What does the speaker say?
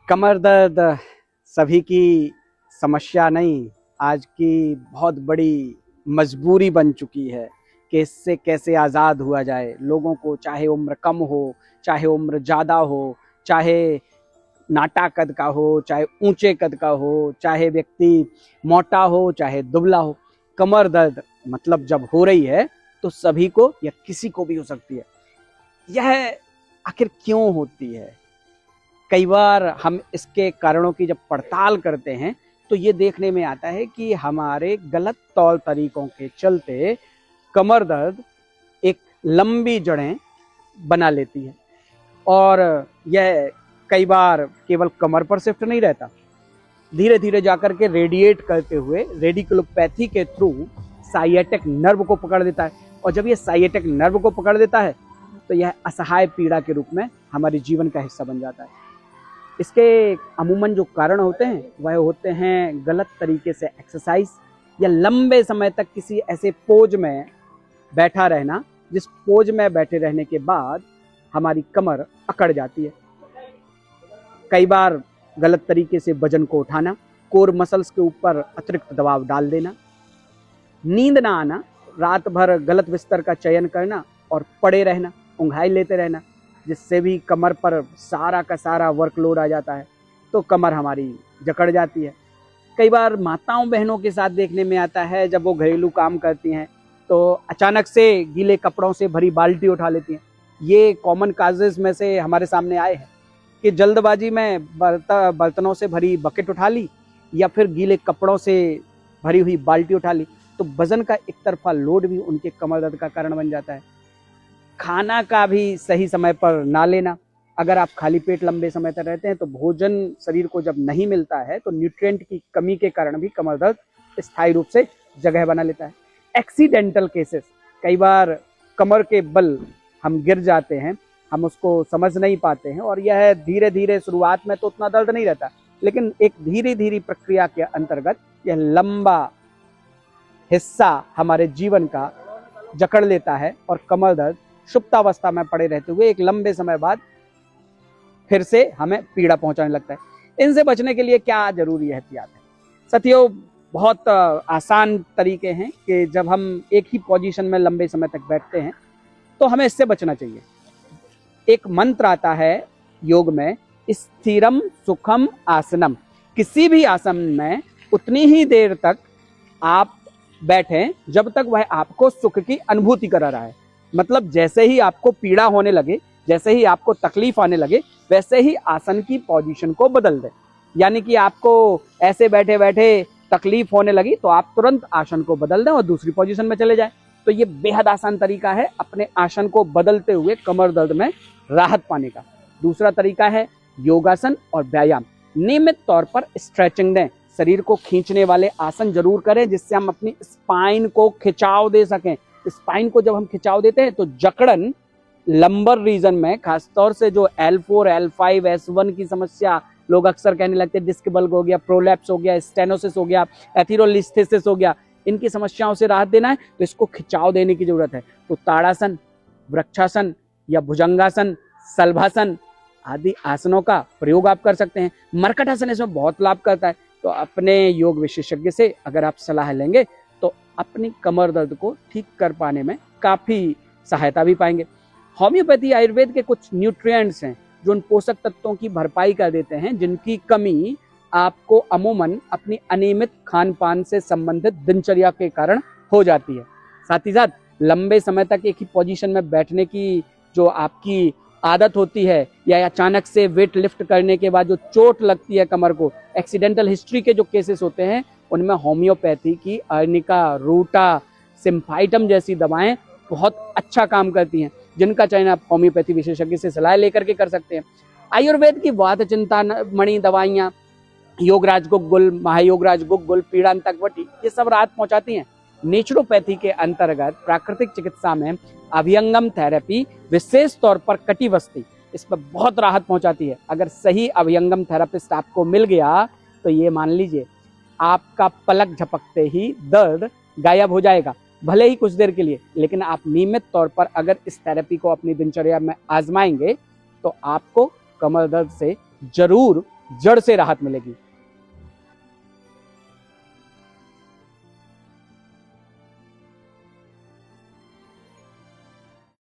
कमर दर्द सभी की समस्या नहीं, आज की बहुत बड़ी मजबूरी बन चुकी है कि इससे कैसे आज़ाद हुआ जाए। लोगों को चाहे उम्र कम हो, चाहे उम्र ज़्यादा हो, चाहे नाटा कद का हो, चाहे ऊंचे कद का हो, चाहे व्यक्ति मोटा हो, चाहे दुबला हो, कमर दर्द मतलब जब हो रही है तो सभी को या किसी को भी हो सकती है। यह आखिर क्यों होती है? कई बार हम इसके कारणों की जब पड़ताल करते हैं तो ये देखने में आता है कि हमारे गलत तौर तरीकों के चलते कमर दर्द एक लंबी जड़ें बना लेती है और यह कई बार केवल कमर पर शिफ्ट नहीं रहता, धीरे धीरे जाकर के रेडिएट करते हुए रेडिकुलोपैथी के थ्रू साइएटिक नर्व को पकड़ लेता है। और जब यह साइएटिक नर्व को पकड़ लेता है तो यह असहाय पीड़ा के रूप में हमारे जीवन का हिस्सा बन जाता है। इसके अमूमन जो कारण होते हैं वह होते हैं गलत तरीके से एक्सरसाइज या लंबे समय तक किसी ऐसे पोज में बैठा रहना जिस पोज में बैठे रहने के बाद हमारी कमर अकड़ जाती है। कई बार गलत तरीके से वजन को उठाना, कोर मसल्स के ऊपर अतिरिक्त दबाव डाल देना, नींद ना आना, रात भर गलत बिस्तर का चयन करना और पड़े रहना, ऊंघाई लेते रहना, जिससे भी कमर पर सारा का सारा वर्कलोड आ जाता है तो कमर हमारी जकड़ जाती है। कई बार माताओं बहनों के साथ देखने में आता है, जब वो घरेलू काम करती हैं तो अचानक से गीले कपड़ों से भरी बाल्टी उठा लेती हैं। ये कॉमन काजेस में से हमारे सामने आए हैं कि जल्दबाजी में बर्तनों से भरी बकेट उठा ली या फिर गीले कपड़ों से भरी हुई बाल्टी उठा ली, तो वजन का एक तरफा लोड भी उनके कमर दर्द का कारण बन जाता है। खाना का भी सही समय पर ना लेना, अगर आप खाली पेट लंबे समय तक रहते हैं तो भोजन शरीर को जब नहीं मिलता है तो न्यूट्रिएंट की कमी के कारण भी कमर दर्द स्थायी रूप से जगह बना लेता है। एक्सीडेंटल केसेस, कई बार कमर के बल हम गिर जाते हैं, हम उसको समझ नहीं पाते हैं और यह धीरे धीरे शुरुआत में तो उतना दर्द नहीं रहता, लेकिन एक धीरे धीरे प्रक्रिया के अंतर्गत यह लंबा हिस्सा हमारे जीवन का जकड़ लेता है और कमर दर्द सुप्तावस्था में पड़े रहते हुए एक लंबे समय बाद फिर से हमें पीड़ा पहुंचाने लगता है। इनसे बचने के लिए क्या जरूरी एहतियात है? साथियों, बहुत आसान तरीके हैं कि जब हम एक ही पोजीशन में लंबे समय तक बैठते हैं तो हमें इससे बचना चाहिए। एक मंत्र आता है योग में, स्थिरम सुखम आसनम। किसी भी आसन में उतनी ही देर तक आप बैठें जब तक वह आपको सुख की अनुभूति करा रहा है। मतलब जैसे ही आपको पीड़ा होने लगे, जैसे ही आपको तकलीफ आने लगे, वैसे ही आसन की पोजीशन को बदल दें। यानी कि आपको ऐसे बैठे बैठे तकलीफ होने लगी तो आप तुरंत आसन को बदल दें और दूसरी पोजीशन में चले जाएं। तो ये बेहद आसान तरीका है अपने आसन को बदलते हुए कमर दर्द में राहत पाने का। दूसरा तरीका है योगासन और व्यायाम। नियमित तौर पर स्ट्रेचिंग दें, शरीर को खींचने वाले आसन जरूर करें जिससे हम अपनी स्पाइन को खिंचाव दे सकें। स्पाइन को जब हम खिंचाव देते हैं तो जकड़न लंबर रीजन में, खासतौर से जो L4, L5, S1 की समस्या, लोग अक्सर कहने लगते हैं डिस्क बल्ग हो गया, प्रोलैप्स हो गया, स्टेनोसिस हो गया, एथेरोलिस्थेसिस हो गया, इनकी समस्याओं से राहत देना है तो इसको खिंचाव देने की जरूरत है। तो ताड़ासन, वृक्षासन या भुजंगासन, सल्भासन आदि आसनों का प्रयोग आप कर सकते हैं। मरकटासन इसमें बहुत लाभ करता है। तो अपने योग विशेषज्ञ से अगर आप सलाह लेंगे तो अपनी कमर दर्द को ठीक कर पाने में काफी सहायता भी पाएंगे। होम्योपैथी आयुर्वेद के कुछ न्यूट्रिएंट्स हैं जो उन पोषक तत्वों की भरपाई कर देते हैं जिनकी कमी आपको अमूमन अपनी अनियमित खान पान से संबंधित दिनचर्या के कारण हो जाती है। साथ ही साथ लंबे समय तक एक ही पोजीशन में बैठने की जो आपकी आदत होती है या अचानक से वेट लिफ्ट करने के बाद जो चोट लगती है कमर को, एक्सीडेंटल हिस्ट्री के जो केसेस होते हैं उनमें होम्योपैथी की अर्निका, रूटा, सिम्फाइटम जैसी दवाएं बहुत अच्छा काम करती हैं, जिनका चयन आप होम्योपैथी विशेषज्ञ से सलाह लेकर के कर सकते हैं। आयुर्वेद की वात चिंतामणि दवाइयाँ, योगराज गुग्गुल, महायोगराज गुग्गुल, पीड़ांतक वटी, ये सब राहत पहुंचाती हैं। नेचुरोपैथी के अंतर्गत प्राकृतिक चिकित्सा में अभ्यंगम थेरेपी, विशेष तौर पर कटिबस्ती, इस पर बहुत राहत पहुंचाती है। अगर सही अभ्यंगम थेरेपिस्ट आपको मिल गया तो ये मान लीजिए आपका पलक झपकते ही दर्द गायब हो जाएगा, भले ही कुछ देर के लिए, लेकिन आप नियमित तौर पर अगर इस थेरेपी को अपनी दिनचर्या में आजमाएंगे तो आपको कमर दर्द से जरूर जड़ से राहत मिलेगी।